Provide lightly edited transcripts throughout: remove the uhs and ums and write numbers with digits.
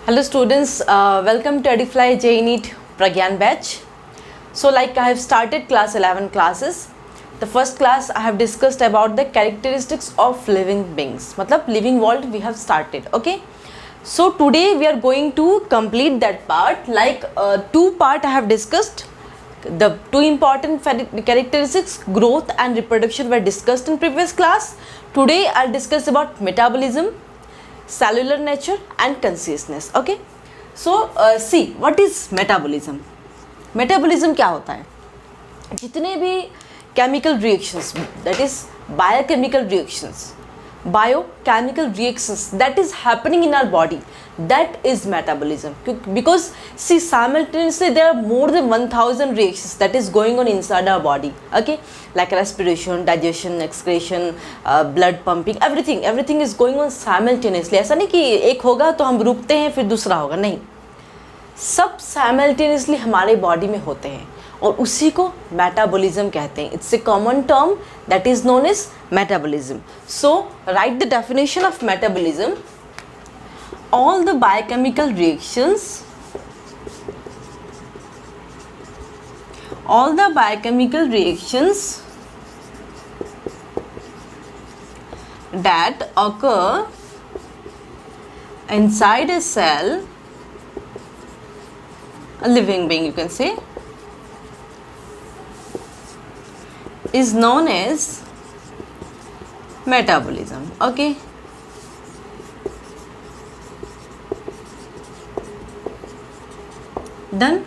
Hello students, welcome to Edify JNEET Pragyan batch. So like I have started class 11 classes. The first class I have discussed about the characteristics of living beings. मतलब living world we have started. Okay. So today we are going to complete that part. Like two part I have discussed. The two important characteristics, growth and reproduction, were discussed in previous class. Today I'll discuss about metabolism, cellular nature and consciousness. Okay. So see what is metabolism. Metabolism क्या होता है? जितने भी chemical reactions, that is biochemical reactions that is happening in our body, that is metabolism. Because see, simultaneously there are more than 1000 reactions that is going on inside our body. Okay, like respiration, digestion, excretion, blood pumping, everything is going on simultaneously. ऐसा नहीं कि एक होगा तो हम रुकते हैं फिर दूसरा होगा, नहीं, सब साइमल्टेनियसली हमारे बॉडी में होते हैं और उसी को मेटाबॉलिज्म कहते हैं. It's a common term that is known as metabolism. So write the definition of metabolism: all the biochemical reactions that occur inside a cell, a living being you can say, is known as metabolism. Okay. Done.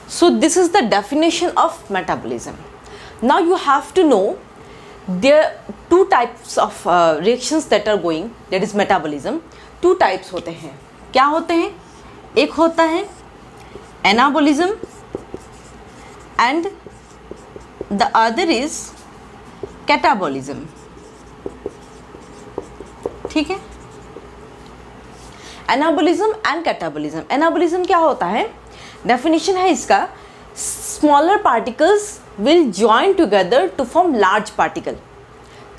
So this is the definition of metabolism. Now you have to know there are two types of reactions that are going, that is metabolism. Two types होते हैं. क्या होते हैं? एक होता है anabolism and the other is catabolism. ठीक है. anabolism and catabolism. anabolism क्या होता है? डेफिनेशन है इसका: smaller particles will join together to form large particle.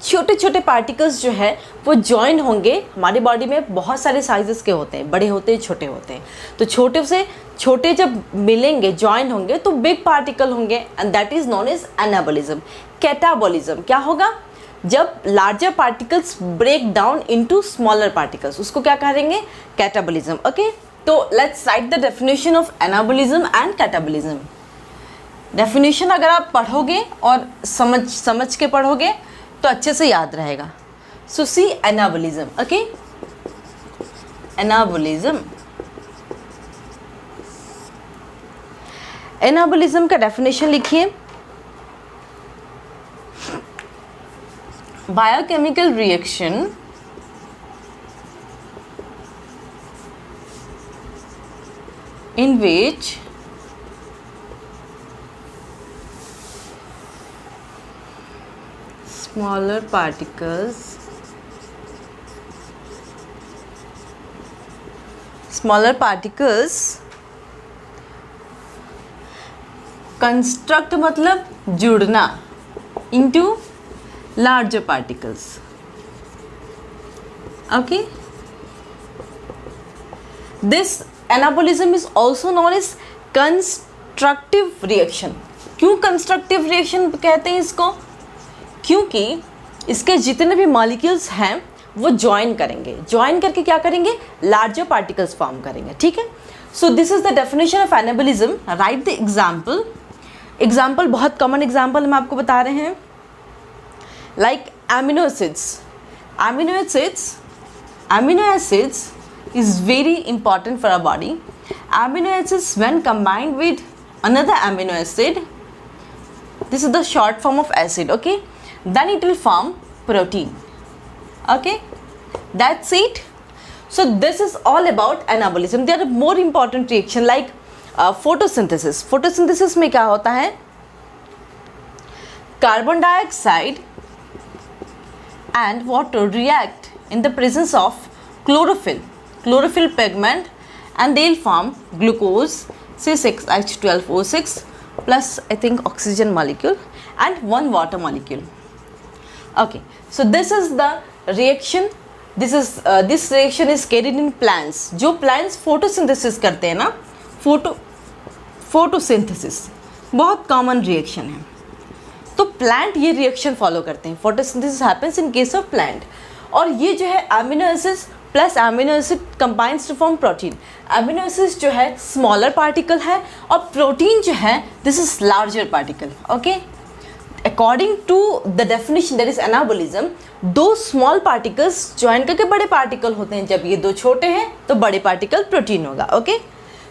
छोटे छोटे पार्टिकल्स जो है वो जॉइन होंगे. हमारी बॉडी में बहुत सारे साइजेस के होते हैं, बड़े होते हैं, छोटे होते हैं. तो छोटे से छोटे जब मिलेंगे, जॉइन होंगे, तो बिग पार्टिकल होंगे and that is known as anabolism. Catabolism क्या होगा? जब larger particles break down into smaller particles, उसको क्या करेंगे? कैटाबॉलिज्म. ओके. तो let's write the definition of anabolism and catabolism. Definition अगर आप पढ़ोगे और समझ के पढ़ोगे तो अच्छे से याद रहेगा. सो सी एनाबॉलिज्म. ओके. एनाबॉलिज्म का डेफिनेशन लिखिए: biochemical reaction in which smaller particles construct मतलब जुड़ना into larger particles. Okay. This anabolism is also known as constructive reaction. क्यों constructive reaction कहते हैं इसको? क्योंकि इसके जितने भी मॉलिक्यूल्स हैं वो ज्वाइन करेंगे, ज्वाइन करके क्या करेंगे? लार्जर पार्टिकल्स फॉर्म करेंगे. ठीक है. सो this is the definition of anabolism. Right the example बहुत कॉमन एग्जाम्पल हम आपको बता रहे हैं. Like amino acids is very important for our body. Amino acids when combined with another amino acid, this is the short form of acid. Okay, then it will form protein. Okay, that's it. So this is all about anabolism. There are more important reaction like photosynthesis में क्या होता है? Carbon dioxide and water react in the presence of chlorophyll pigment and they'll form glucose, say 6H12O6 plus I think oxygen molecule and one water molecule. Okay, so this is the reaction this reaction is carried in plants. जो plants photosynthesis करते हैं ना, photosynthesis बहुत common reaction है. तो plant ये reaction follow करते हैं. Photosynthesis happens in case of plant. और ये जो है amino acid plus amino acid combines to form protein. Amino acid जो है स्मॉलर पार्टिकल है और प्रोटीन जो है this is larger particle. Okay, according to the definition that is anabolism, दो स्मॉल पार्टिकल्स ज्वाइन करके बड़े पार्टिकल होते हैं. जब ये दो छोटे हैं तो बड़े पार्टिकल प्रोटीन होगा. Okay,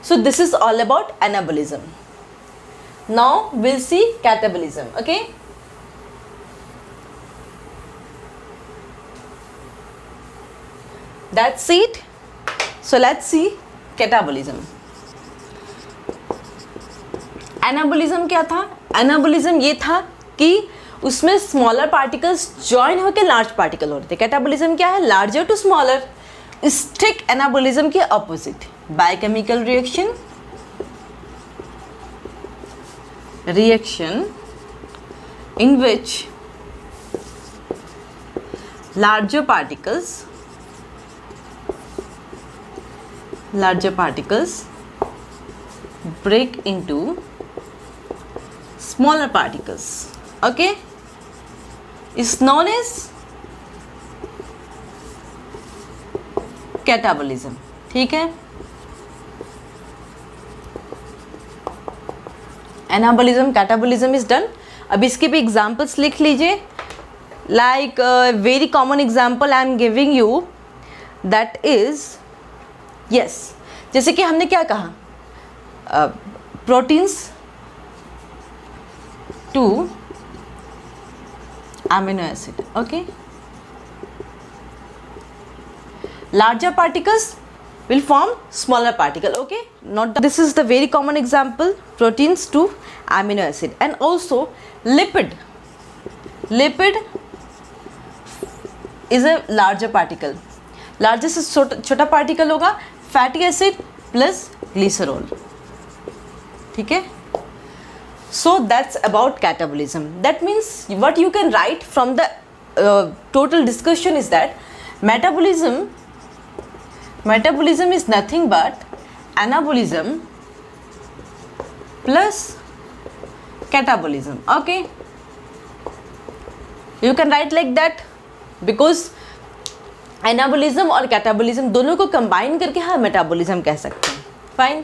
so this is all about anabolism. Now will see catabolism. Okay, that's it. So let's see catabolism. Anabolism क्या था? एनाबोलिज्म ये था कि उसमें स्मॉलर पार्टिकल्स ज्वाइन होकर लार्ज पार्टिकल होते थे. कैटाबोलिज्म क्या है? Larger to smaller. Strict anabolism के opposite biochemical reaction in which larger particles break into smaller particles. Okay, is known as catabolism. ठीक है, एनाबोलिज्म कैटाबोलिज्म इज डन. अब इसके भी एग्जाम्पल्स लिख लीजिए. Like very common example I am giving you, that is yes, जैसे कि हमने क्या कहा, proteins to amino acid. Okay, larger particles will form smaller particle. Okay, not this is the very common example, proteins to amino acid. And also lipid is a larger particle. largest छोटा particle होगा fatty acid plus glycerol. ठीक है, so that's about catabolism. That means what you can write from the total discussion is that metabolism is nothing but anabolism plus catabolism. Okay, you can write like that because anabolism और catabolism दोनों को combine करके हम metabolism कह सकते हैं. Fine.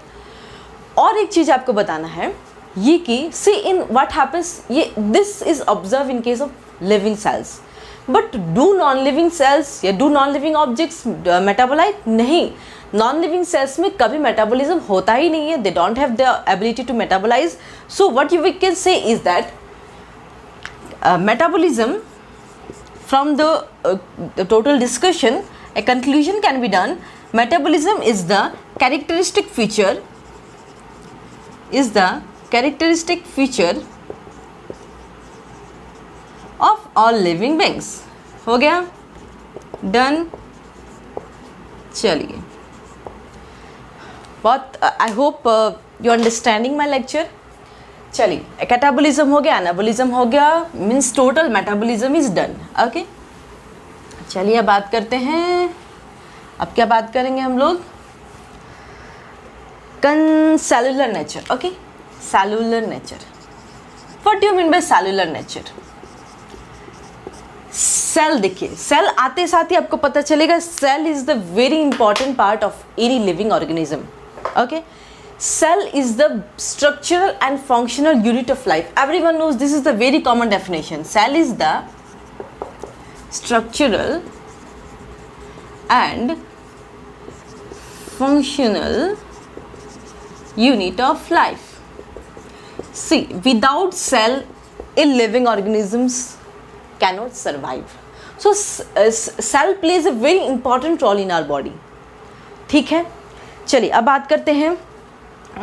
और एक चीज़ आपको बताना है ये कि सी इन व्हाट हैपेंस, ये this is observe in case of living cells. But do non living cells या do non living objects metabolite? नहीं, नॉन लिविंग सेल्स में कभी मेटाबोलिज्म होता ही नहीं है. They don't have the ability to metabolise. So what you we can say is that metabolism, from the total discussion, a conclusion can be done. Metabolism is the characteristic feature of all living beings. हो गया, done. चलिए, बहुत आई hope you understanding my lecture. चलिए, catabolism हो गया, anabolism हो गया, means total metabolism is done. Okay, चलिए अब बात करते हैं. अब क्या बात करेंगे हम लोग? Cellular nature. Okay, cellular nature. What do you mean by cellular nature? Cell, देखिए सेल आते साथ ही आपको पता चलेगा cell is the very important part of any living organism. Okay, cell is the structural and functional unit of life. Everyone knows this is the very common definition. Cell is the structural and functional unit of life. See, without cell, a living organisms cannot survive. So cell plays a very important role in our body. ठीक है, चलिए अब बात करते हैं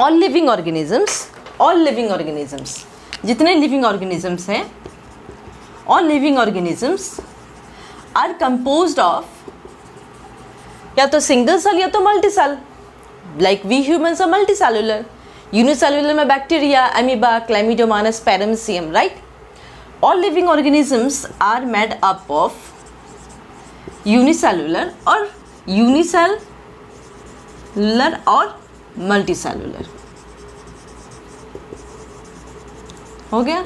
all living organisms. जितने living organisms हैं, all living organisms are composed of या तो सिंगल सेल या तो multi cell. Like we humans are multi cellular. Unicellular में bacteria, amoeba, chlamydomonas, paramecium. Right, all living organisms are made up of unicellular और multicellular. हो गया।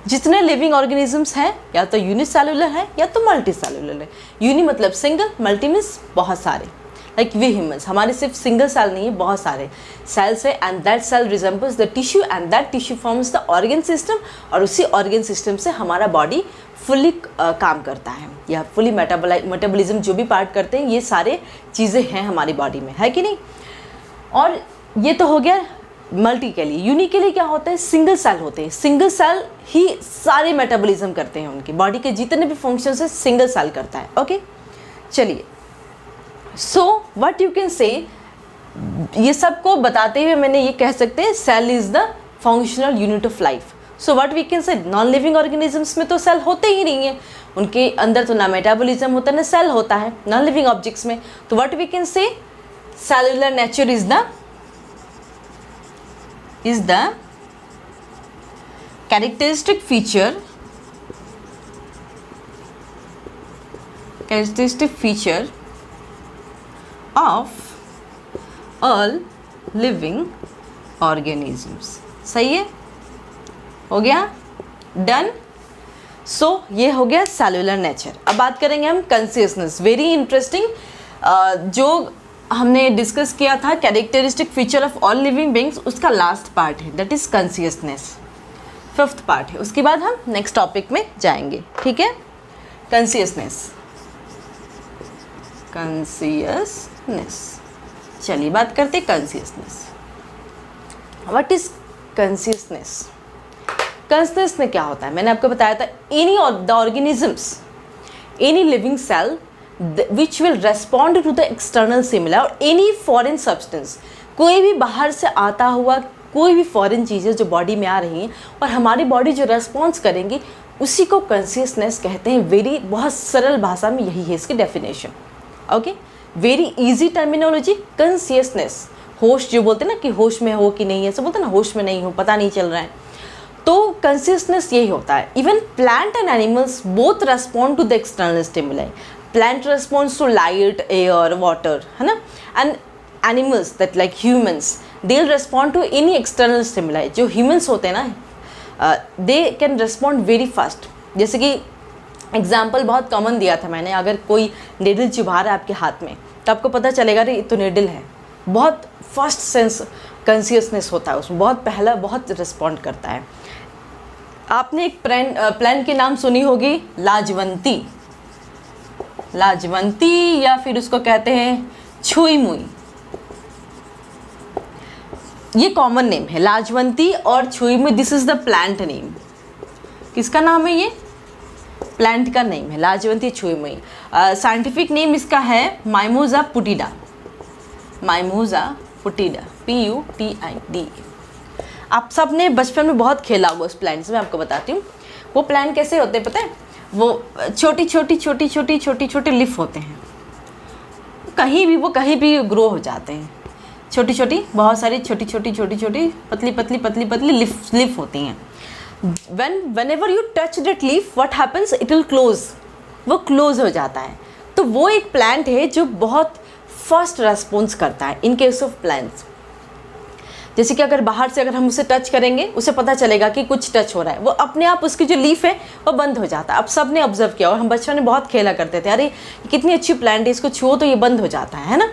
जितने living organisms हैं या तो यूनिसेलुलर है या तो मल्टीसेलुलर है। यूनि मतलब सिंगल, मल्टी मीन्स बहुत सारे, लाइक वी ह्यूमंस, हमारे सिर्फ सिंगल सेल नहीं है, बहुत सारे सेल्स है, and that cell resembles the tissue and that tissue forms the organ system, और उसी ऑर्गन सिस्टम से हमारा बॉडी फुली काम करता है, या फुली मेटाबॉलिज्म जो भी पार्ट करते हैं, ये सारे चीज़ें हैं हमारी बॉडी में, है कि नहीं। और ये तो हो गया मल्टी के लिए। यूनि के लिए क्या होता है, सिंगल सेल होते हैं, सिंगल सेल ही सारे मेटाबॉलिज्म करते हैं, उनकी बॉडी के जितने भी फंक्शंस है सिंगल सेल करता है। ओके, चलिए, सो व्हाट यू कैन से, ये सब को बताते हुए मैंने ये कह सकते हैं cell is the functional unit of life. So what we can say, non living organisms में तो सेल होते ही नहीं है, उनके अंदर तो ना मेटाबॉलिज्म होता है ना सेल होता है नॉन लिविंग ऑब्जेक्ट्स में। तो what we can say, cellular nature is the characteristic feature of all living organisms। सही है, हो गया, डन। सो ये हो गया सेलुलर नेचर। अब बात करेंगे हम कंसियसनेस, वेरी इंटरेस्टिंग, जो हमने डिस्कस किया था characteristic feature of all living beings, उसका लास्ट पार्ट है, that is consciousness, 5th part है। उसके बाद हम नेक्स्ट टॉपिक में जाएंगे, ठीक है। कंसियसनेस, चलिए बात करते हैं consciousness. What is consciousness? Consciousness में क्या होता है, मैंने आपको बताया था, any of the organisms, any living cell which will respond to the external stimuli और any foreign substance, कोई भी बाहर से आता हुआ कोई भी फॉरेन चीज़ें जो बॉडी में आ रही हैं और हमारी बॉडी जो रेस्पॉन्स करेंगी उसी को कंसियसनेस कहते हैं। वेरी, बहुत सरल भाषा में यही है इसकी definition. Okay, very easy terminology, consciousness. होश जो बोलते हैं ना कि होश में हो कि नहीं, ऐसे बोलते हैं ना होश में नहीं हो, पता नहीं चल रहा है, तो कंसियसनेस यही होता है। Even plant and animals both respond to the external stimuli. Plant responds to light, air, water, है ना, and animals that like humans, they'll respond to any external stimuli। जो humans होते हैं ना, they can respond very fast। जैसे कि example बहुत common दिया था मैंने, अगर कोई निडल चुभा रहा है आपके हाथ में तो आपको पता चलेगा रे ये तो निडल है, बहुत फर्स्ट सेंस कंसियसनेस होता है उसमें, बहुत पहला बहुत रिस्पॉन्ड करता है। आपने एक प्लांट के नाम सुनी होगी, लाजवंती, या फिर उसको कहते हैं छुई मुई, ये कॉमन नेम है लाजवंती और छुई मुई। This is the plant name. किसका नाम है ये? प्लांट का नेम है लाजवंती छुई मुई। साइंटिफिक नेम इसका है माइमोजा पुटिडा, PUTID। आप सब ने बचपन में बहुत खेला होगा उस प्लांट से, मैं आपको बताती हूँ। वो प्लांट कैसे होते हैं पता है? वो छोटी छोटी लिफ होते हैं, कहीं भी ग्रो हो जाते हैं, छोटी बहुत सारी छोटी पतली लिफ होती हैं। whenever you touch that leaf what happens, it will close, वो क्लोज हो जाता है। तो वो एक प्लांट है जो बहुत फास्ट रेस्पॉन्स करता है इन केस ऑफ प्लांट्स। जैसे कि अगर बाहर से अगर हम उसे टच करेंगे, उसे पता चलेगा कि कुछ टच हो रहा है, वो अपने आप उसकी जो लीफ है वो बंद हो जाता है। अब सब ने ऑब्जर्व किया और हम बचपन में बहुत खेला करते थे, अरे कितनी अच्छी प्लांट है, इसको छुओ तो ये बंद हो जाता है ना।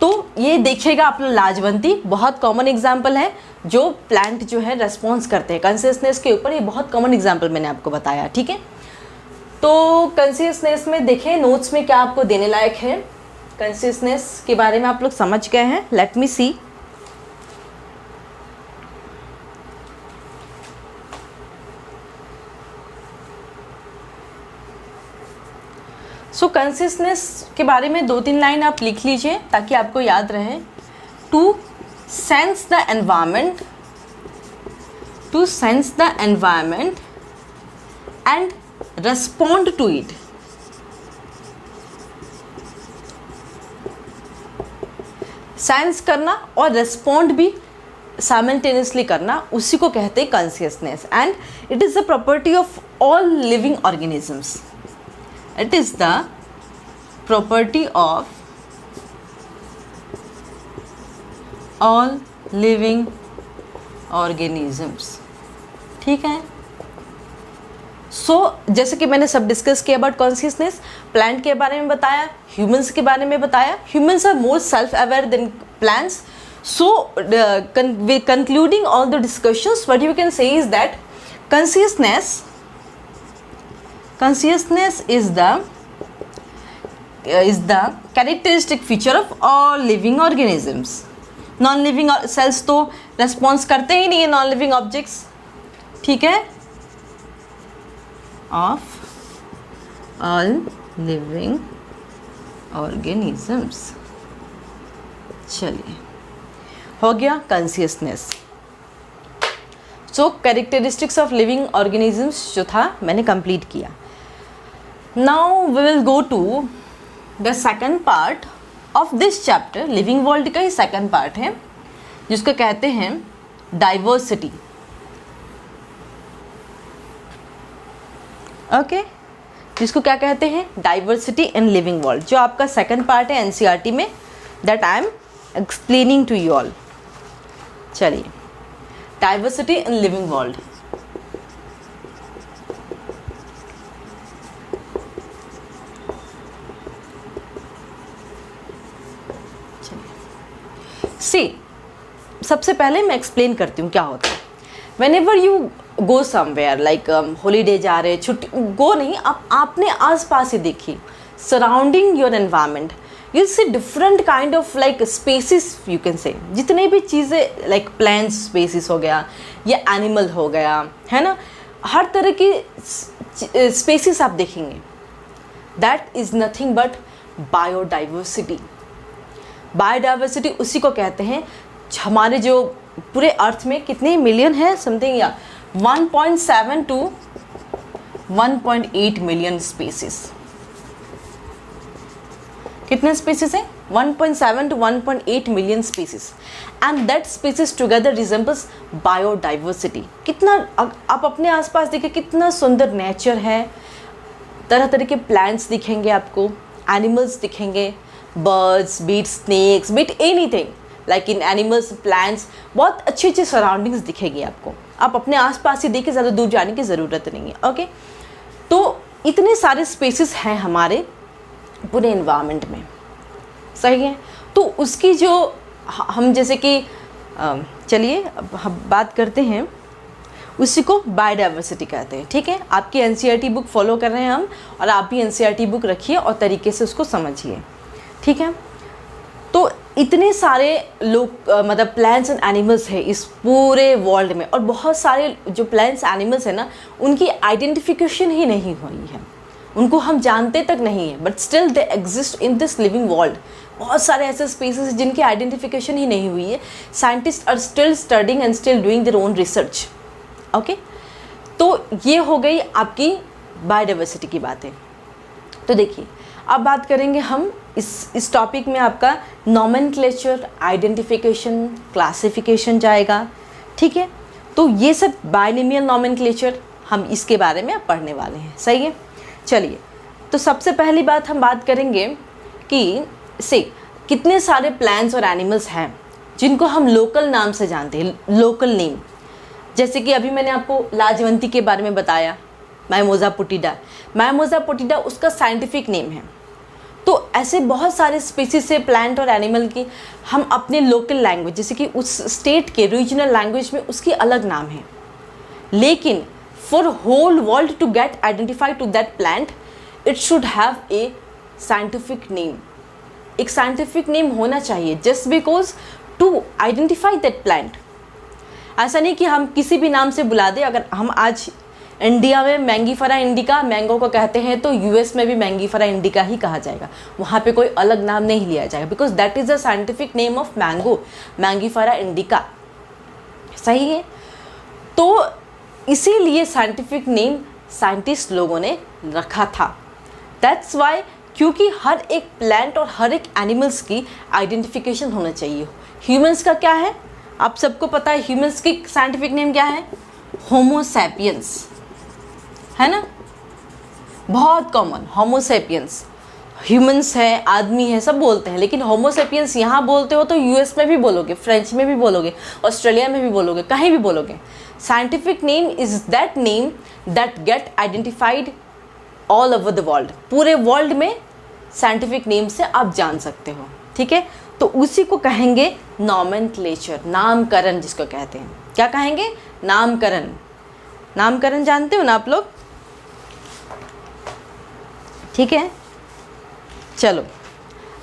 तो ये देखिएगा आप लोग, लाजवंती बहुत कॉमन एग्जाम्पल है जो प्लांट जो है रेस्पॉन्स करते हैं कंसियसनेस के ऊपर। ये बहुत कॉमन एग्जाम्पल मैंने आपको बताया, ठीक है। तो कंसियसनेस में देखें नोट्स में क्या आपको देने लायक है, कंसियसनेस के बारे में आप लोग समझ गए हैं। लेट मी सी। सो कंसियसनेस के बारे में 2-3 लाइन आप लिख लीजिए ताकि आपको याद रहे। To sense the environment and respond to it. Sense करना और रेस्पॉन्ड भी साइमल्टेनियसली करना, उसी को कहते हैं consciousness. And it is the property of all living organisms. It is the property of all living organisms. ठीक है. जैसे कि मैंने सब डिस्कस किया अबाउट कॉन्शियसनेस, प्लांट के बारे में बताया, ह्यूमंस के बारे में बताया. Humans are more self aware than plants. Concluding all the discussions, what you can say is that consciousness is the characteristic feature of all living organisms. Non living cells तो response करते ही नहीं है non living objects. ठीक है. Of all living organisms. चलिए, हो गया consciousness. So characteristics of living organisms जो था मैंने कंप्लीट किया. Now we will go to the second part of this chapter. Living world का ही सेकंड पार्ट है जिसको कहते हैं डाइवर्सिटी. ओके, जिसको क्या कहते हैं? डाइवर्सिटी इन लिविंग वर्ल्ड, जो आपका सेकंड पार्ट है एनसीईआरटी में, that I am explaining to you all. चलिए, diversity in living world. See, सबसे पहले मैं एक्सप्लेन करती हूँ क्या होता है. Whenever you go somewhere like holiday जा रहे, छुट्टी गो नहीं, आप अपने आस पास ही देखिए, surrounding your environment, you see different kind of like species. You can say जितने भी चीज़ें लाइक प्लांट स्पेसिस हो गया या एनिमल हो गया, है ना, हर तरह की स्पेसिस आप देखेंगे. That is nothing but biodiversity. Biodiversity उसी को कहते हैं. हमारे जो पूरे अर्थ में कितने मिलियन है, समथिंग या 1.7 to 1.8 मिलियन स्पीसीज. कितने स्पीसीज हैं? 1.7 to 1.8 million species. And that species together resembles biodiversity. कितना आप अपने आसपास देखिए, कितना सुंदर नेचर है. तरह तरह के प्लांट्स दिखेंगे आपको, एनिमल्स दिखेंगे, birds, be it snakes, be it anything like in animals, plants, बहुत अच्छी अच्छी सराउंडिंग्स दिखेगी आपको. आप अपने आसपास ही देखिए, ज़्यादा दूर जाने की ज़रूरत नहीं है. ओके, तो इतने सारे स्पेसेस हैं हमारे पूरे एनवायरनमेंट में. सही है. तो उसकी जो हम जैसे कि चलिए अब हम बात करते हैं, उसी को बायोडाइवर्सिटी कहते हैं. ठीक है, आपकी एनसीईआरटी बुक फॉलो कर रहे हैं हम, और आप भी एनसीईआरटी बुक रखिए और तरीके से उसको समझिए. ठीक है. तो इतने सारे लोग मतलब प्लांट्स एंड एनिमल्स है इस पूरे वर्ल्ड में, और बहुत सारे जो प्लांट्स एनिमल्स हैं ना, उनकी आइडेंटिफिकेशन ही नहीं हुई है, उनको हम जानते तक नहीं है, but still they exist in this living world. बहुत सारे ऐसे स्पेसेस हैं जिनकी आइडेंटिफिकेशन ही नहीं हुई है. Scientist are still studying and still doing their own research. Okay, तो ये हो गई आपकी बायोडाइवर्सिटी की बातें. तो देखिए, अब बात करेंगे हम इस टॉपिक में आपका नॉमेनक्लेचर, आइडेंटिफिकेशन, क्लासिफिकेशन जाएगा. ठीक है, तो ये सब बायनिमियल नॉमेनक्लेचर हम इसके बारे में पढ़ने वाले हैं. सही है. चलिए, तो सबसे पहली बात हम बात करेंगे कि कितने सारे प्लांट्स और एनिमल्स हैं जिनको हम लोकल नाम से जानते हैं, लोकल नेम. जैसे कि अभी मैंने आपको लाजवंती के बारे में बताया, माइमोजा पुटिडा. माइमोजा पुटिडा उसका साइंटिफिक नेम है. तो ऐसे बहुत सारे स्पीसीज से प्लांट और एनिमल की हम अपने लोकल लैंग्वेज, जैसे कि उस स्टेट के रीजनल लैंग्वेज में उसकी अलग नाम है, लेकिन for whole world to get identified to that plant it should have a scientific name. एक साइंटिफिक नेम होना चाहिए just because to identify that plant. ऐसा नहीं कि हम किसी भी नाम से बुला दें. अगर हम आज इंडिया में मैंगीफेरा इंडिका मैंगो को कहते हैं, तो यूएस में भी मैंगीफेरा इंडिका ही कहा जाएगा. वहाँ पे कोई अलग नाम नहीं लिया जाएगा, because that is the scientific name of mango, Mangifera indica. सही है. तो इसीलिए साइंटिफिक नेम साइंटिस्ट लोगों ने रखा था. दैट्स वाई, क्योंकि हर एक प्लांट और हर एक एनिमल्स की आइडेंटिफिकेशन होना चाहिए. ह्यूमंस का क्या है, आप सबको पता है. ह्यूमंस की साइंटिफिक नेम क्या है? होमो सैपियंस, है ना, बहुत कॉमन, होमो सैपियंस. ह्यूमंस है, आदमी है, सब बोलते हैं, लेकिन होमोसेपियंस यहाँ बोलते हो तो यूएस में भी बोलोगे, फ्रेंच में भी बोलोगे, ऑस्ट्रेलिया में भी बोलोगे, कहीं भी बोलोगे। Scientific name is that name that get identified all over the world. पूरे वर्ल्ड में साइंटिफिक नेम से आप जान सकते हो, ठीक है। तो उसी को कहेंगे नॉमेनक्लेचर, नामकरण जिसको कहते हैं। क्या कहेंगे? नामकरण। नामकरण जानते हो ना आप लोग, ठीक है। चलो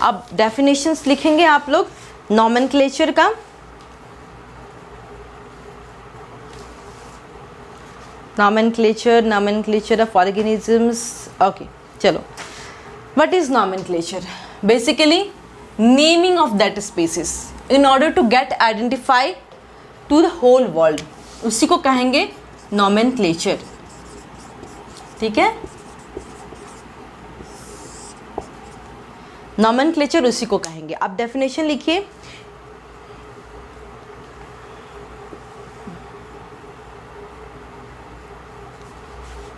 अब डेफिनेशंस लिखेंगे आप लोग नॉमेनक्लेचर का। nomenclature of organisms, okay, चलो। what is nomenclature? basically naming of that species in order to get identify to the whole world, उसी को कहेंगे nomenclature, ठीक है। nomenclature उसी को कहेंगे। अब डेफिनेशन लिखिए।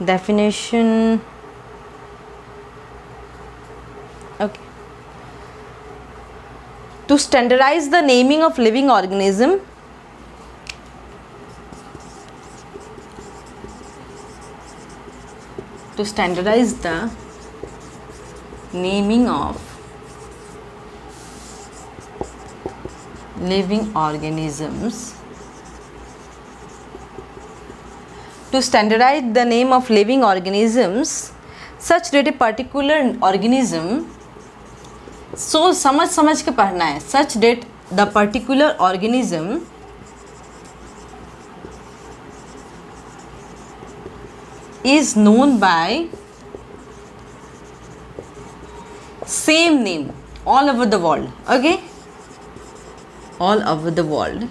definition, okay, to standardize the naming of living organism, to standardize the naming of living organisms, to standardize the name of living organisms such that a particular organism, so समझ के पढ़ना है, such that the particular organism is known by same name all over the world, okay, all over the world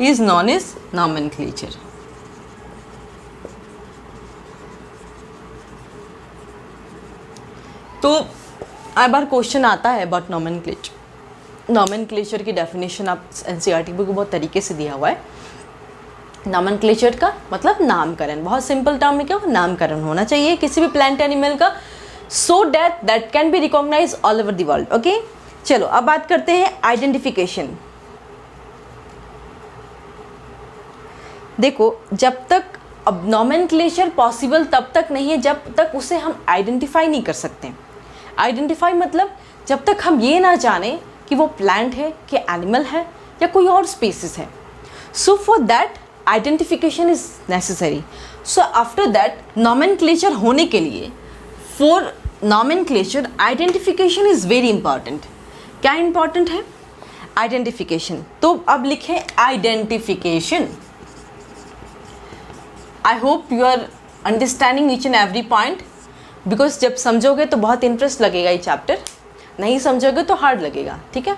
is known as nomenclature. तो एक बार question आता है about nomenclature. Nomenclature की definition आप एनसीईआरटी बुक को बहुत तरीके से दिया हुआ है। नॉमेनक्लेचर का मतलब नामकरण, बहुत सिंपल टर्म में क्या नामकरण होना चाहिए किसी भी प्लांट एनिमल का, so that can be recognise all over the world, okay. चलो अब बात करते हैं आइडेंटिफिकेशन। देखो जब तक अब नॉमेनक्लेचर पॉसिबल तब तक नहीं है जब तक उसे हम आइडेंटिफाई नहीं कर सकते। आइडेंटिफाई मतलब जब तक हम ये ना जाने कि वो प्लांट है कि एनिमल है या कोई और स्पीसीज है। So for that identification is necessary. So after that nomenclature होने के लिए, for nomenclature identification is very important. क्या इंपॉर्टेंट है? आइडेंटिफिकेशन। तो अब लिखें identification. I hope you are understanding each and every point, because जब समझोगे तो बहुत इंटरेस्ट लगेगा ये चैप्टर, नहीं समझोगे तो हार्ड लगेगा, ठीक है।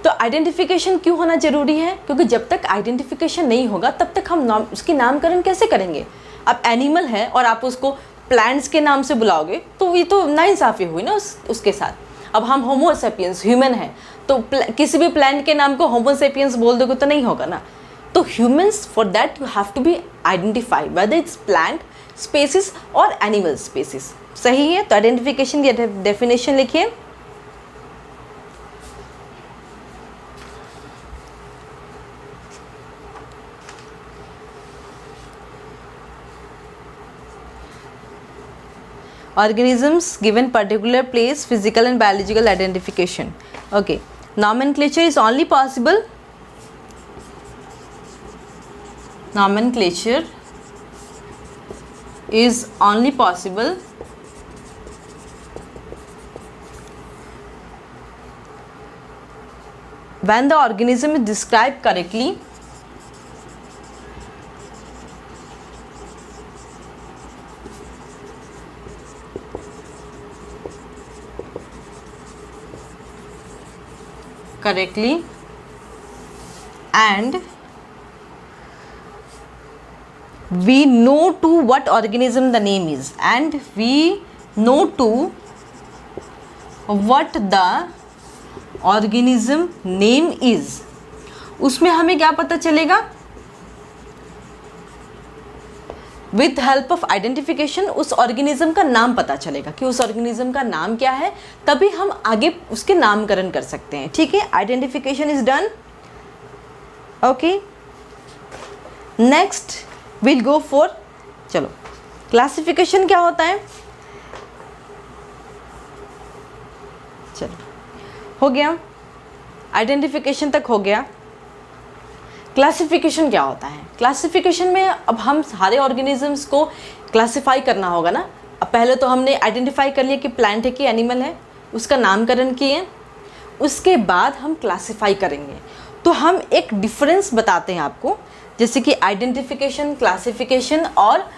तो आइडेंटिफिकेशन क्यों होना ज़रूरी है? क्योंकि जब तक आइडेंटिफिकेशन नहीं होगा तब तक हम उसकी नामकरण कैसे करेंगे? अब एनिमल है और आप उसको प्लांट्स के नाम से बुलाओगे तो ये तो नाइंसाफ़ी हुई ना उसके साथ। अब हम होमोसेपियंस ह्यूमन है तो किसी भी प्लांट के नाम को होमोसेपियंस बोल दोगे तो नहीं होगा ना। तो humans, for that you have to be identified whether it's plant species और एनिमल स्पेसिस। सही है? तो आइडेंटिफिकेशन की डेफिनेशन लिखिए। Organisms given particular place, physical and biological identification. Okay, nomenclature is only possible. Nomenclature is only possible when the organism is described correctly and we know to what organism the name is, and we know to what the organism name is। उसमें हमें क्या पता चलेगा? With help of identification उस organism का नाम पता चलेगा कि उस ऑर्गेनिज्म का नाम क्या है, तभी हम आगे उसके नामकरण कर सकते हैं। ठीक है, identification is done. Okay, next will go for, चलो क्लासिफिकेशन क्या होता है। चलो हो गया, आइडेंटिफिकेशन तक हो गया। क्लासिफिकेशन क्या होता है? क्लासिफिकेशन में अब हम सारे ऑर्गेनिजम्स को क्लासिफाई करना होगा ना। अब पहले तो हमने आइडेंटिफाई कर लिया कि प्लांट है कि एनिमल है, उसका नामकरण किए, उसके बाद हम क्लासिफाई करेंगे। तो हम एक डिफरेंस बताते हैं आपको, जैसे कि आइडेंटिफिकेशन, क्लासिफिकेशन और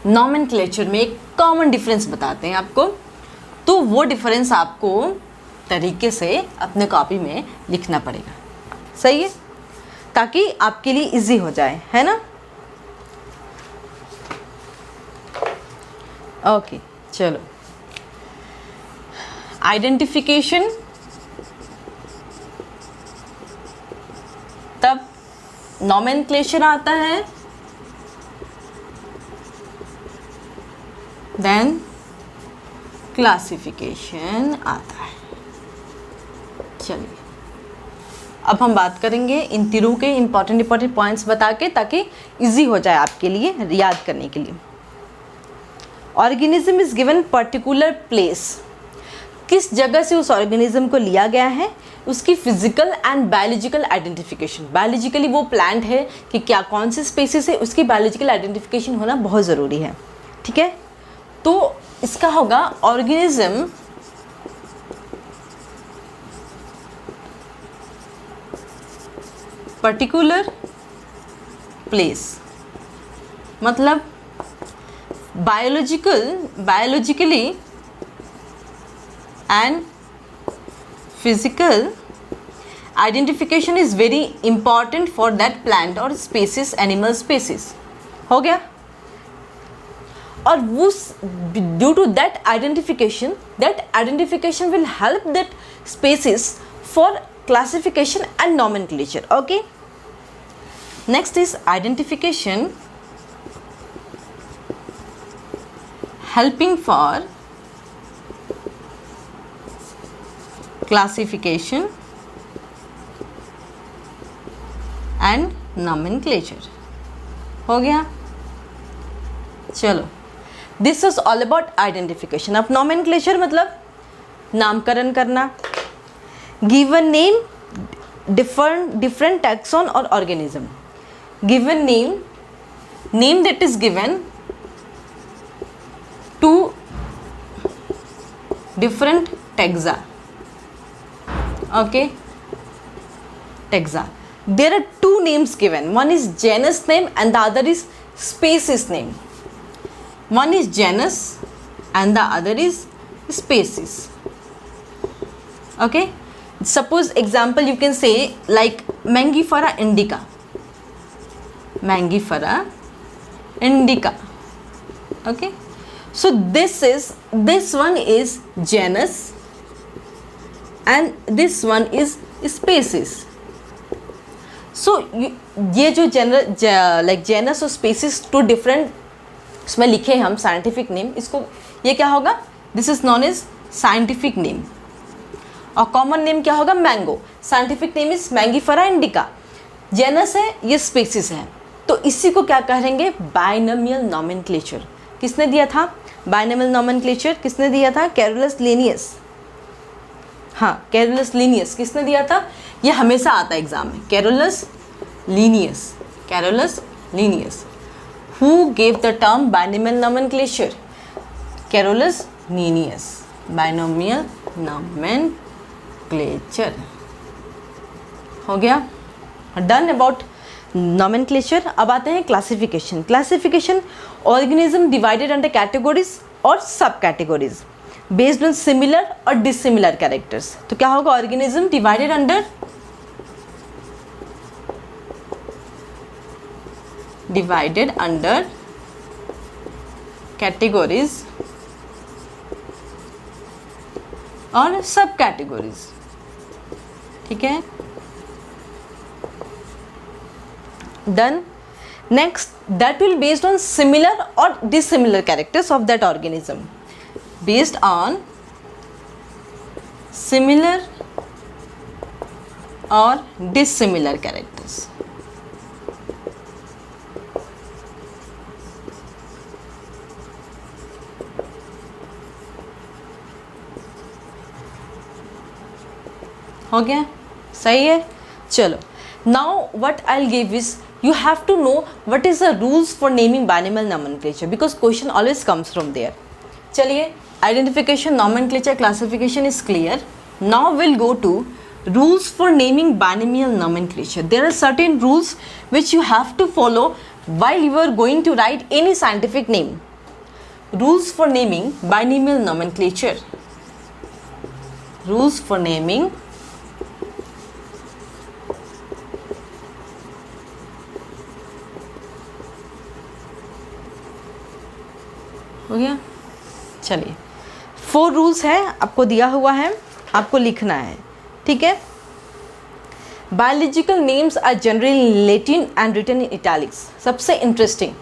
नॉमेनक्लेचर में एक कॉमन डिफरेंस बताते हैं आपको। तो वो डिफरेंस आपको तरीके से अपने कॉपी में लिखना पड़ेगा, सही है, ताकि आपके लिए इजी हो जाए, है ना। ओके, चलो आइडेंटिफिकेशन, तब नॉमेनक्लेचर आता है, देन क्लासिफिकेशन आता है। चलिए अब हम बात करेंगे इन तीनों के इंपॉर्टेंट पॉइंट्स बता के, ताकि इजी हो जाए आपके लिए याद करने के लिए। Organism is given particular place, किस जगह से उस ऑर्गेनिज्म को लिया गया है, उसकी physical and biological identification. Biologically वो प्लांट है कि क्या, कौन से स्पेसिस है, उसकी बायोलॉजिकल आइडेंटिफिकेशन होना बहुत ज़रूरी है। ठीक है, तो इसका होगा ऑर्गेनिज्म पर्टिकुलर प्लेस, मतलब biologically and physical identification is very important for that plant और स्पेसिस, एनिमल स्पेसिस। हो गया। और उस due to that identification will help that species for classification and nomenclature. Okay, next is identification helping for classification and nomenclature. हो गया। चलो, this is all about identification. अब nomenclature मतलब नामकरण करना, given name, different taxon or organism, given name that is given to different taxa. Okay, taxa, there are two names given, one is genus name and the other is species name. One is genus and the other is species. Okay, suppose example you can say like Mangifera indica, okay, so this one is genus and this one is species. So ये जो like genus और species to different इसमें लिखे हम scientific name, इसको ये क्या होगा, this is known as scientific name. और कॉमन नेम क्या होगा, mango. Scientific name is Mangifera indica, genus है, ये स्पेसिस है। तो इसी को क्या कहेंगे, बाइनोमियल नॉमेनक्लेचर। किसने दिया था बाइनोमियल नॉमेनक्लेचर, किसने दिया था, कैरोलस लिनियस। हाँ, कैरोलस लिनियस किसने दिया था, ये हमेशा आता है एग्जाम में, Carolus Linnaeus. Who gave the term binomial nomenclature, Carolus Linnaeus, binomial nomenclature. हो गया, डन अबाउट नॉमेनक्लेचर। अब आते हैं classification. Classification, organism divided under categories और सब कैटेगरीज बेस्ड ऑन सिमिलर और डिसिमिलर कैरेक्टर्स। तो क्या होगा, ऑर्गेनिज्म डिवाइडेड अंडर कैटेगरीज और सब कैटेगरीज। ठीक है, done. Next, that will based on similar or dissimilar characters of that organism. Based on similar or dissimilar characters. हो गया, सही है. चलो, now what I'll give is you have to know what is the rules for naming binomial nomenclature because question always comes from there. चलिए, identification, nomenclature, classification is clear. Now we'll go to rules for naming binomial nomenclature. There are certain rules which you have to follow while you are going to write any scientific name. Rules for naming binomial nomenclature. Rules for naming हो गया. चलिए, 4 rules है, आपको दिया हुआ है, आपको लिखना है. ठीक है. Biological names are generally in Latin and written in italics. सबसे इंटरेस्टिंग,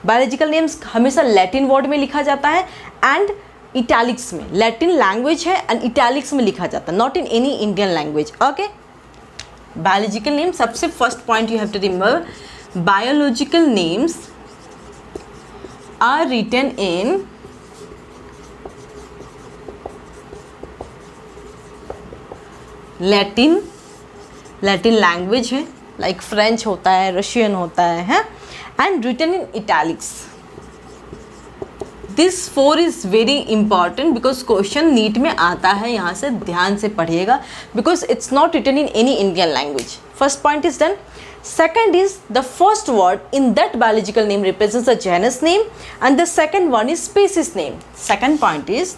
बायोलॉजिकल नेम्स हमेशा लैटिन वर्ड में लिखा जाता है एंड इटैलिक्स में. लैटिन लैंग्वेज है एंड इटैलिक्स में लिखा जाता है, not in any Indian language. Okay. Biological name, सबसे first point you have to remember, biological names are written in Latin language है, like French होता है, Russian होता है, and written in italics. This 4 is very important because question NEET में आता है, यहाँ से ध्यान से पढ़िएगा because it's not written in any Indian language. First point is done. Second is the first word in that biological name represents a genus name and the second one is species name. Second point is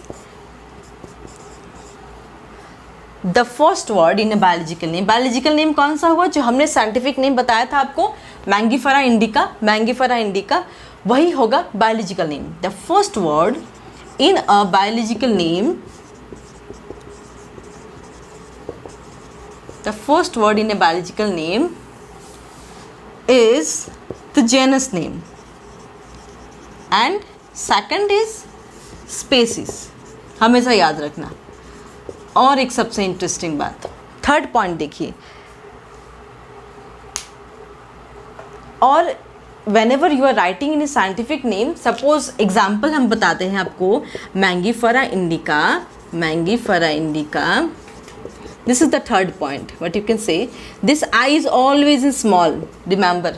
the first word in a biological name. Biological name कौन सा हुआ जो हमने scientific name बताया था आपको, Mangifera indica. Mangifera indica वही होगा biological name. The first word in a biological name, the first word in a biological name is the genus name and second is species. हमेशा याद रखना. और एक सबसे इंटरेस्टिंग बात, थर्ड पॉइंट देखिए, और whenever you are writing in a scientific name, suppose example हम बताते हैं आपको, Mangifera indica, Mangifera indica. This is the third point. What you can say, this I is always in small. Remember,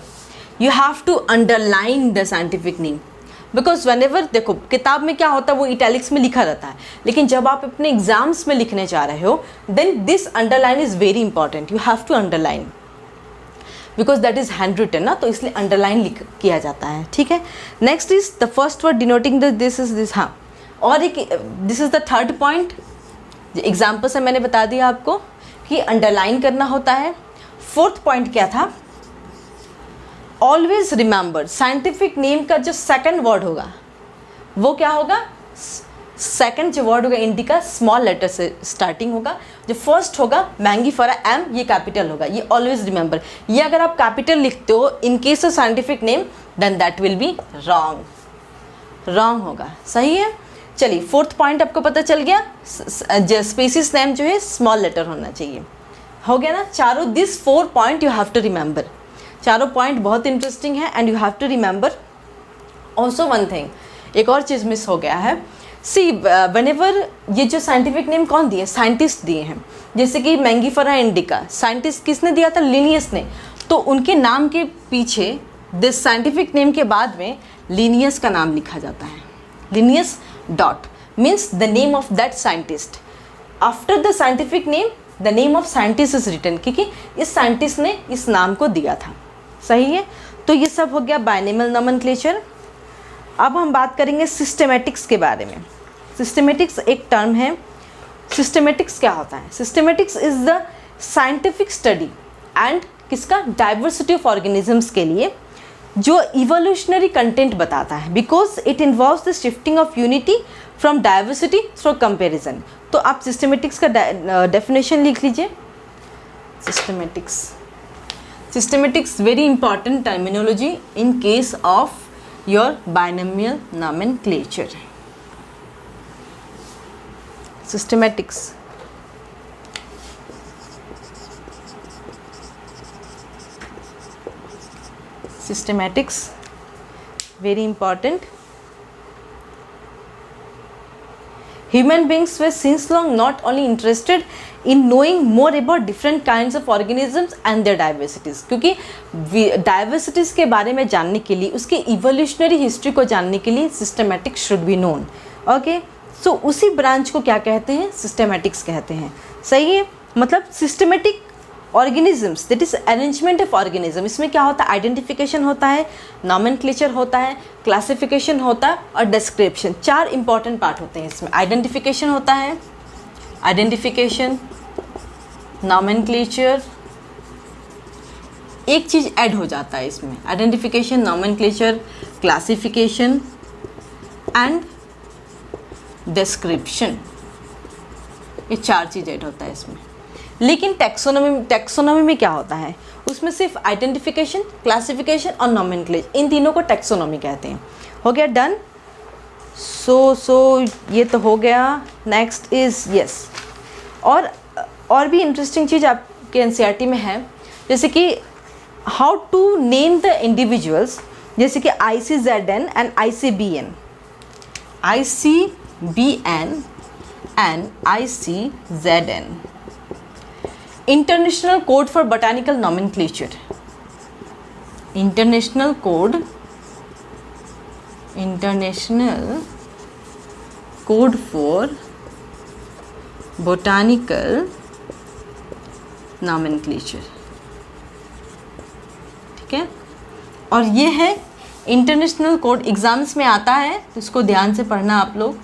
you have to underline the scientific name because whenever, देखो किताब में क्या होता है वो इटैलिक्स में लिखा रहता है, लेकिन जब आप अपने एग्जाम्स में लिखने जा रहे हो then this underline is very important. You have to underline because that is handwritten ना, तो इसलिए underline किया जाता है. ठीक है. Next is the first word denoting the this is this. हाँ, और एक this is the third point. Example से मैंने बता दिया आपको कि अंडरलाइन करना होता है. फोर्थ पॉइंट क्या था, ऑलवेज रिमेंबर साइंटिफिक नेम का जो सेकंड वर्ड होगा वो क्या होगा, सेकंड जो वर्ड होगा इंडिका स्मॉल लेटर से स्टार्टिंग होगा, जो फर्स्ट होगा मैंगीफेरा एम ये कैपिटल होगा. ये ऑलवेज रिमेंबर. ये अगर आप कैपिटल लिखते हो in case of scientific name then that will be wrong होगा. सही है. चलिए, फोर्थ पॉइंट आपको पता चल गया, स्पीसीज नेम जो है स्मॉल लेटर होना चाहिए. हो गया ना चारों. This 4 point you have to remember. चारों पॉइंट बहुत इंटरेस्टिंग है and you have to remember. Also one thing, एक और चीज़ मिस हो गया है. सी व्हेनेवर ये जो साइंटिफिक नेम कौन दिए, साइंटिस्ट दिए हैं. जैसे कि मैंगीफेरा इंडिका साइंटिस्ट किसने दिया था, लिनियस ने. तो उनके नाम के पीछे दिस साइंटिफिक नेम के बाद में लिनियस का नाम लिखा जाता है. Linnaeus dot means the name of that scientist. After the scientific name the name of scientist is written क्योंकि इस साइंटिस्ट ने इस नाम को दिया था. सही है. तो ये सब हो गया बाइनोमियल नोमेनक्लेचर. अब हम बात करेंगे सिस्टेमेटिक्स के बारे में. सिस्टेमेटिक्स एक टर्म है. सिस्टेमेटिक्स क्या होता है, systematics is the scientific study and किसका, डाइवर्सिटी ऑफ ऑर्गेनिजम्स के लिए जो इवोल्यूशनरी कंटेंट बताता है because it involves the shifting of unity from diversity through comparison. तो आप सिस्टेमेटिक्स का डेफिनेशन लिख लीजिए. Systematics very important terminology in case of your binomial nomenclature. Systematics. Systematics very important. Human beings were since long not only interested in knowing more about different kinds of organisms and their diversities, क्योंकि diversities के बारे में जानने के लिए, उसके evolutionary history को जानने के लिए systematics should be known. Okay, so उसी ब्रांच को क्या कहते हैं? सिस्टमैटिक्स कहते हैं. सही है, मतलब systematic organisms, that is arrangement of organism. इसमें क्या होता है? आइडेंटिफिकेशन होता है, नॉमेनक्लेचर होता है, क्लासिफिकेशन होता है और डिस्क्रिप्शन. 4 इंपॉर्टेंट पार्ट होते हैं इसमें. आइडेंटिफिकेशन होता है, आइडेंटिफिकेशन, नॉमेनक्लेचर, एक चीज़ ऐड हो जाता है इसमें, identification, nomenclature, classification and description. ये 4 चीज़ ऐड होता है इसमें. लेकिन टैक्सोनॉमी में क्या होता है? उसमें सिर्फ आइडेंटिफिकेशन, क्लासिफिकेशन और नॉमेनक्लेचर, इन तीनों को टैक्सोनॉमी कहते हैं. हो गया, डन. सो ये तो हो गया. नेक्स्ट इज यस, और भी इंटरेस्टिंग चीज़ आपके एनसीईआरटी में है, जैसे कि how to name the individuals, जैसे कि ICZN and ICBN, ICBN and ICZN. International code for botanical nomenclature, international code for botanical nomenclature. ठीक है, और ये है इंटरनेशनल कोड, एग्जाम्स में आता है तो इसको ध्यान से पढ़ना आप लोग.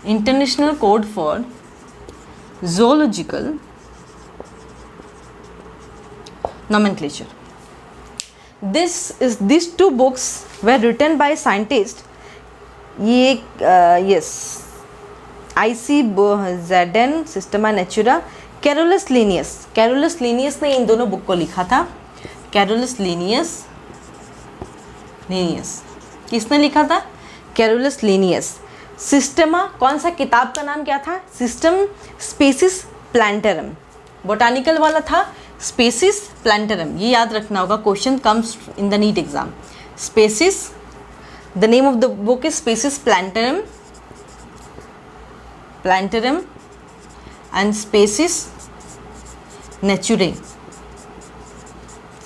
International code for zoological nomenclature. These 2 books were written by scientists. ये yes, ICZN Systema Natura, Carolus Linnaeus. Carolus Linnaeus ने इन दोनों बुक को लिखा था. Carolus Linnaeus किसने लिखा था? Carolus Linnaeus. सिस्टमा, कौन सा किताब का नाम क्या था? System spaces प्लांटरम. बोटानिकल वाला था स्पेसिस प्लांटरम, ये याद रखना होगा, question comes in the NEET exam. Species, the name of the book is species plantarum and species naturae.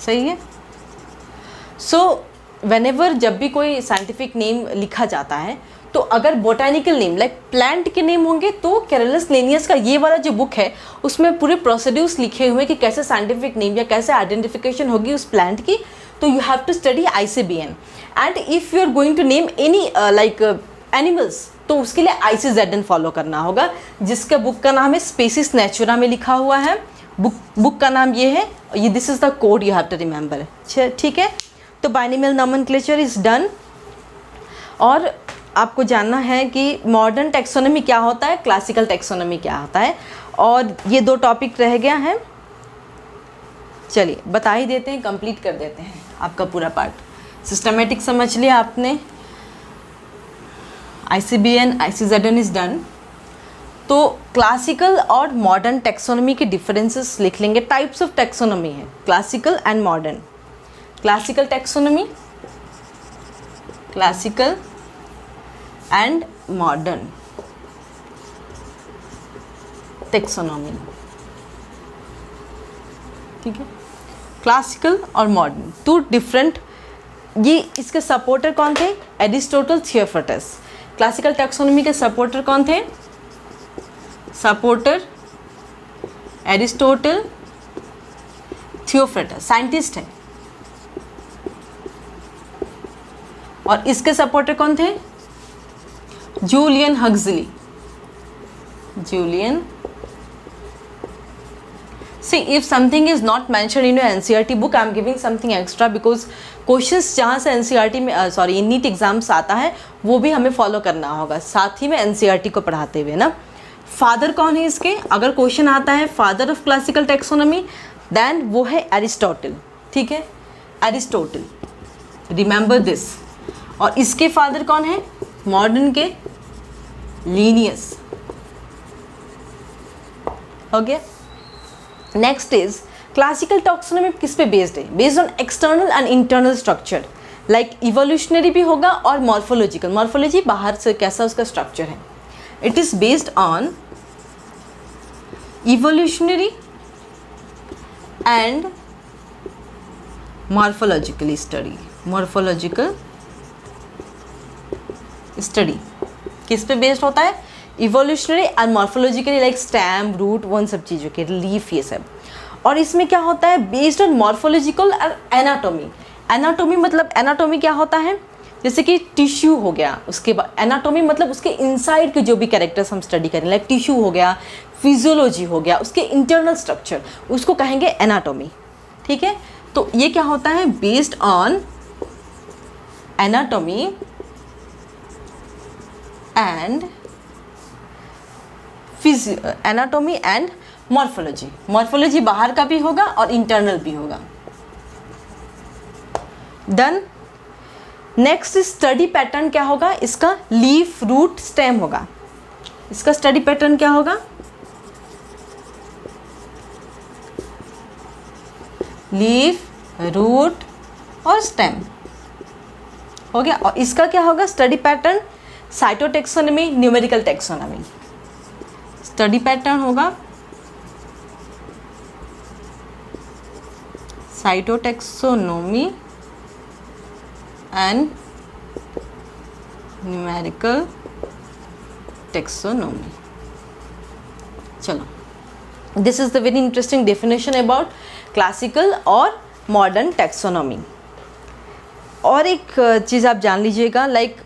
सही है. सो व्हेनेवर जब भी कोई साइंटिफिक नेम लिखा जाता है, तो अगर बोटानिकल नेम लाइक प्लांट के नेम होंगे तो कैरोलस लिनियस का ये वाला जो बुक है उसमें पूरे प्रोसीड्यूर्स लिखे हुए कि कैसे साइंटिफिक नेम या कैसे आइडेंटिफिकेशन होगी उस प्लांट की. तो you have to study ICBN. And if you are going to name any like animals, तो उसके लिए ICZN फॉलो करना होगा, जिसका बुक का नाम है स्पेसिस नेचुरा में लिखा हुआ है. बुक का नाम ये है, ये this is the code you have to remember. ठीक है, तो बाइनोमियल नॉमेनक्लेचर इज़ डन. और आपको जानना है कि मॉडर्न टैक्सोनॉमी क्या होता है, क्लासिकल टैक्सोनॉमी क्या होता है, और ये 2 टॉपिक रह गया है. चलिए बता ही देते हैं, कंप्लीट कर देते हैं आपका पूरा पार्ट. सिस्टमेटिक समझ लिया आपने, ICBN ICZN इज डन. तो क्लासिकल और मॉडर्न टैक्सोनॉमी के डिफरेंसेस लिख लेंगे. टाइप्स ऑफ टैक्सोनॉमी है classical and modern. Classical taxonomy, classical and modern taxonomy. ठीक है, क्लासिकल और मॉडर्न 2 डिफरेंट. ये इसके सपोर्टर कौन थे? Aristotle, Theophrastus. क्लासिकल टैक्सोनॉमी के सपोर्टर कौन थे? सपोर्टर एरिस्टोटल, थियोफ्रास्टस, साइंटिस्ट है. और इसके सपोर्टर कौन थे? Julian Huxley. See, if something is not mentioned in your NCERT book, I am giving something extra because questions जहाँ से NCERT में नीट एग्जाम्स आता है वो भी हमें फॉलो करना होगा, साथ ही में NCERT को पढ़ाते हुए ना. फादर कौन है इसके? अगर क्वेश्चन आता है father of classical taxonomy, then वो है एरिस्टोटल. ठीक है, एरिस्टोटल, रिमेंबर दिस। और इसके फादर कौन है? मॉडर्न के लीनियस। हो गया। नेक्स्ट इज क्लासिकल टैक्सोनॉमी किस पे बेस्ड है? Based on external and internal structure, like evolutionary भी होगा और मॉर्फोलॉजिकल। मॉर्फोलॉजी बाहर से कैसा उसका स्ट्रक्चर है। It is based on evolutionary and morphological study. Morphological study किस पे बेस्ड होता है? Evolutionary and morphologically, like stem, root, one सब चीज़ों के, लीफ, ये सब। और इसमें क्या होता है? बेस्ड ऑन मॉर्फोलॉजिकल और एनाटॉमी। एनाटॉमी मतलब एनाटॉमी क्या होता है? जैसे कि टिश्यू हो गया, उसके बाद एनाटॉमी मतलब उसके इनसाइड के जो भी कैरेक्टर्स हम स्टडी करें, लाइक टिश्यू हो गया, फिजियोलॉजी हो गया, उसके इंटरनल स्ट्रक्चर, उसको कहेंगे एनाटॉमी। ठीक है, तो ये क्या होता है? Based on anatomy and anatomy and morphology. Morphology बाहर का भी होगा और इंटरनल भी होगा। डन। नेक्स्ट स्टडी पैटर्न क्या होगा इसका? लीफ, रूट, स्टेम होगा। इसका स्टडी पैटर्न क्या होगा? लीफ, रूट और स्टेम हो गया। और इसका क्या होगा study pattern? Cytotaxonomy, numerical taxonomy. Study pattern होगा साइटोटैक्सोनॉमी एंड न्यूमेरिकल टैक्सोनॉमी। चलो, this is the very interesting definition about classical और मॉडर्न टैक्सोनॉमी। और एक चीज़ आप जान लीजिएगा, लाइक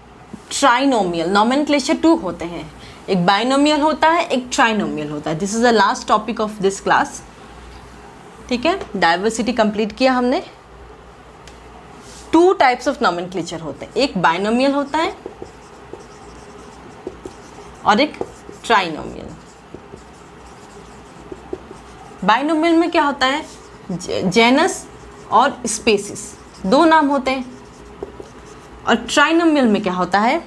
ट्राइनोमियल नॉमेनक्लेचर 2 होते हैं। एक बाइनोमियल होता है, एक ट्राइनोमियल होता है। This is the last topic of this class. ठीक है, डाइवर्सिटी कंप्लीट किया हमने। 2 टाइप्स ऑफ नॉमेनक्लेचर होते हैं, एक बाइनोमियल होता है और एक ट्राइनोमियल। बाइनोमियल में क्या होता है? जेनस और स्पेसिस, 2 नाम होते हैं। और ट्राइनोमियल में क्या होता है?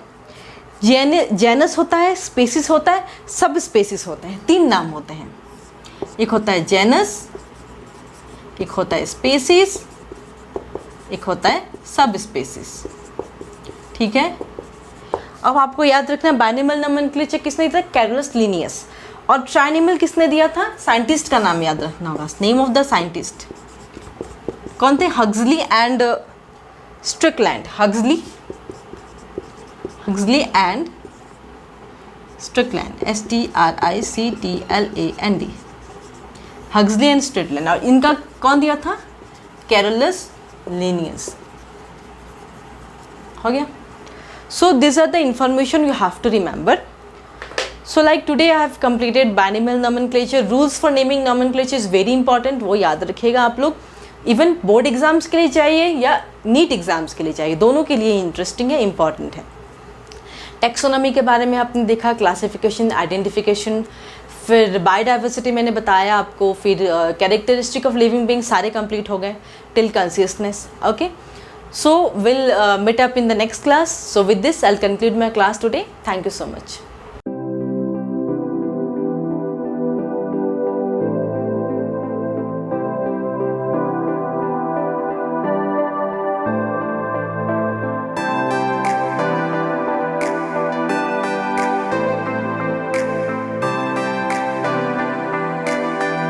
जेनस होता है, स्पेसिस होता है, सब स्पेसिस होते हैं। 3 नाम होते हैं। एक होता है जेनस, एक होता है स्पेसिस, एक होता है सब स्पेसिस। ठीक है, अब आपको याद रखना बाइनोमियल नोमेनक्लेचर किसने दिया? Carolus Linnaeus. और ट्राइनोमियल किसने दिया था? साइंटिस्ट का नाम याद रखना होगा, नेम ऑफ द साइंटिस्ट। कौन थे? Huxley and Strickland. Huxley and Strickland, STRICTLAND। Huxley and Strickland. और इनका कौन दिया था? Carolus Linnaeus. हो गया। So this are the information you have to remember. So like today I have completed binomial nomenclature. Rules for naming nomenclature is very important. वो याद रखिएगा आप लोग. इवन बोर्ड एग्जाम्स के लिए चाहिए या नीट एग्जाम्स के लिए चाहिए, दोनों के लिए इंटरेस्टिंग है, इंपॉर्टेंट है. टेक्सोनॉमी के बारे में आपने देखा, क्लासिफिकेशन, आइडेंटिफिकेशन, फिर बायोडाइवर्सिटी मैंने बताया आपको, फिर कैरेक्टरिस्टिक ऑफ लिविंग बीइंग सारे कंप्लीट हो गए till consciousness. Okay, so we'll meet up in the next class. So with this I'll conclude my class today. Thank you so much.